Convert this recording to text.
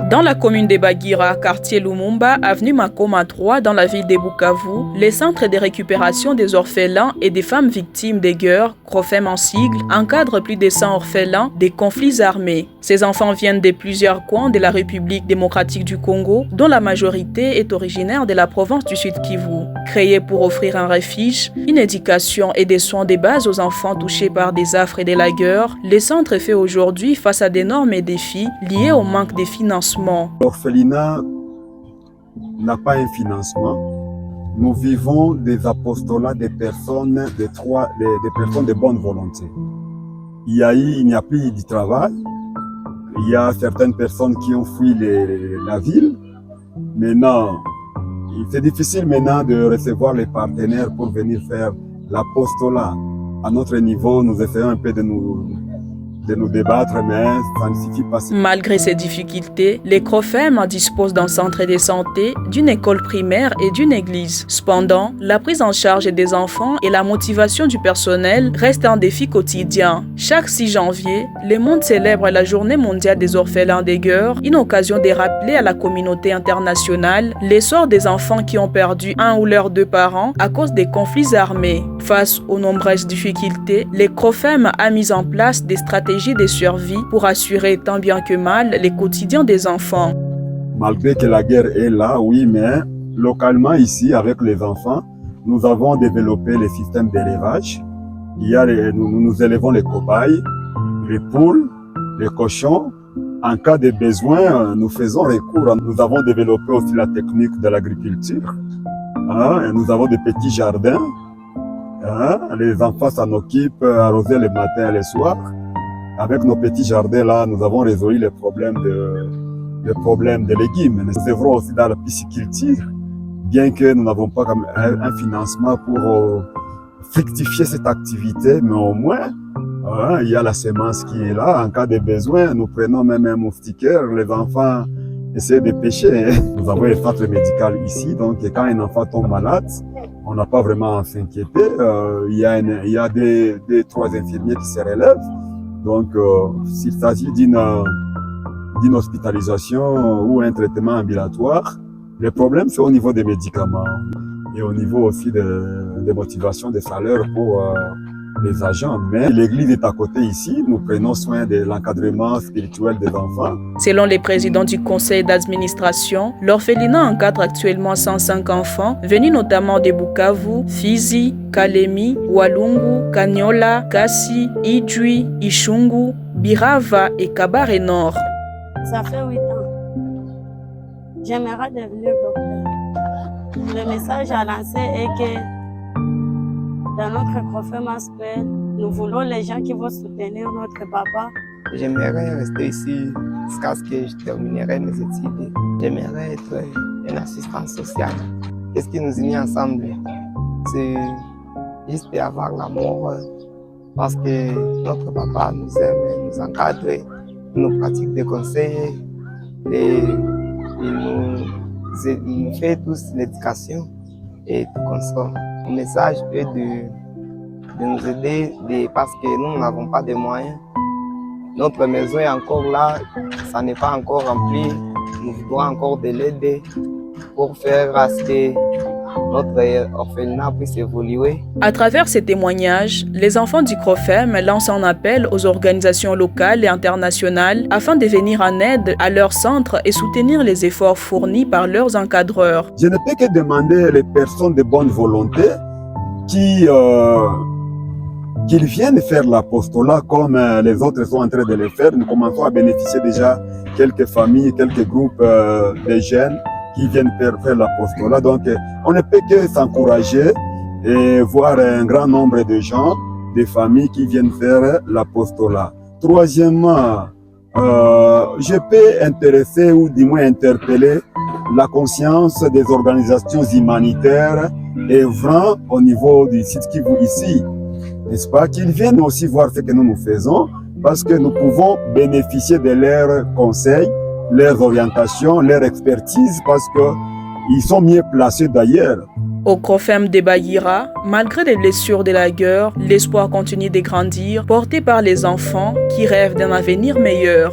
Dans la commune de Bagira, quartier Lumumba, avenue Makoma 3, dans la ville de Bukavu, les centres de récupération des orphelins et des femmes victimes des guerres, CROFEM en sigle, encadrent plus de 100 orphelins des conflits armés. Ces enfants viennent de plusieurs coins de la République démocratique du Congo, dont la majorité est originaire de la province du Sud Kivu. Créés pour offrir un refuge, une éducation et des soins de base aux enfants touchés par des affres et de la guerre, le centre fait aujourd'hui face à d'énormes défis liés au manque de financement. L'orphelinat n'a pas un financement. Nous vivons des apostolats des personnes, des personnes de bonne volonté. Il n'y a plus de travail. Il y a certaines personnes qui ont fui la ville. Maintenant, c'est difficile maintenant de recevoir les partenaires pour venir faire l'apostolat. À notre niveau, nous essayons un peu de nous débattre, mais ça ne suffit pas. Malgré ces difficultés, les CROFEM disposent d'un centre de santé, d'une école primaire et d'une église. Cependant, la prise en charge des enfants et la motivation du personnel restent un défi quotidien. Chaque 6 janvier, le monde célèbre la Journée mondiale des orphelins des guerres, une occasion de rappeler à la communauté internationale l'essor des enfants qui ont perdu un ou leurs 2 parents à cause des conflits armés. Face aux nombreuses difficultés, les CROFEM a mis en place des stratégies de survie pour assurer tant bien que mal les quotidiens des enfants. Malgré que la guerre est là, oui, mais localement ici, avec les enfants, nous avons développé les systèmes d'élevage. Nous élevons les cobayes, les poules, les cochons. En cas de besoin, nous faisons recours. Nous avons développé aussi la technique de l'agriculture. Nous avons des petits jardins. Les enfants s'en occupent, arroser les matins et les soirs. Avec nos petits jardins là, nous avons résolu les problèmes de légumes. Nous œuvrons aussi dans la pisciculture, bien que nous n'avons pas un financement pour fructifier cette activité, mais au moins, il y a la semence qui est là. En cas de besoin, nous prenons même un moustiquaire, les enfants essaient de pêcher. Nous avons un centre médical ici, donc quand un enfant tombe malade, on n'a pas vraiment à s'inquiéter. Il y a 3 infirmiers qui se relèvent. Donc, s'il s'agit d'une hospitalisation ou un traitement ambulatoire, le problème c'est au niveau des médicaments et au niveau aussi des motivations des salaires pour les agents. Mais l'église est à côté ici, nous prenons soin de l'encadrement spirituel des enfants. Selon les présidents du conseil d'administration, l'orphelinat encadre actuellement 105 enfants, venus notamment de Bukavu, Fizi, Kalemi, Walungu, Kanyola, Kassi, Idjwi, Ishungu, Birava et Kabare Nord. Ça fait 8 ans. J'aimerais devenir docteur. Le message à lancer est que dans notre CROFEM aspect, nous voulons les gens qui vont soutenir notre papa. J'aimerais rester ici jusqu'à ce que je terminerai mes études. J'aimerais être un assistant social. Qu'est-ce qui nous unit ensemble? C'est juste avoir l'amour parce que notre papa nous aime, nous encadre, nous pratique des conseils et il nous fait tous l'éducation et tout comme ça. Le message est de nous aider parce que nous n'avons pas de moyens. Notre maison est encore là, ça n'est pas encore rempli. Nous voulons encore de l'aide pour faire à ce que notre orphelinat puisse évoluer. À travers ces témoignages, les enfants du CROFEM lancent un appel aux organisations locales et internationales afin de venir en aide à leur centre et soutenir les efforts fournis par leurs encadreurs. Je ne peux que demander les personnes de bonne volonté qu'ils viennent faire l'apostolat comme les autres sont en train de le faire. Nous commençons à bénéficier déjà quelques familles, quelques groupes de jeunes qui viennent faire l'apostolat. Donc, on ne peut que s'encourager et voir un grand nombre de gens, des familles qui viennent faire l'apostolat. Troisièmement, je peux intéresser ou du moins interpeller la conscience des organisations humanitaires œuvrant au niveau du site Kivu ici, n'est-ce pas, qu'ils viennent aussi voir ce que nous faisons parce que nous pouvons bénéficier de leurs conseils, leurs orientations, leur expertise parce qu'ils sont mieux placés d'ailleurs. Au CROFEM de Bagira, malgré les blessures de la guerre, l'espoir continue de grandir, porté par les enfants qui rêvent d'un avenir meilleur.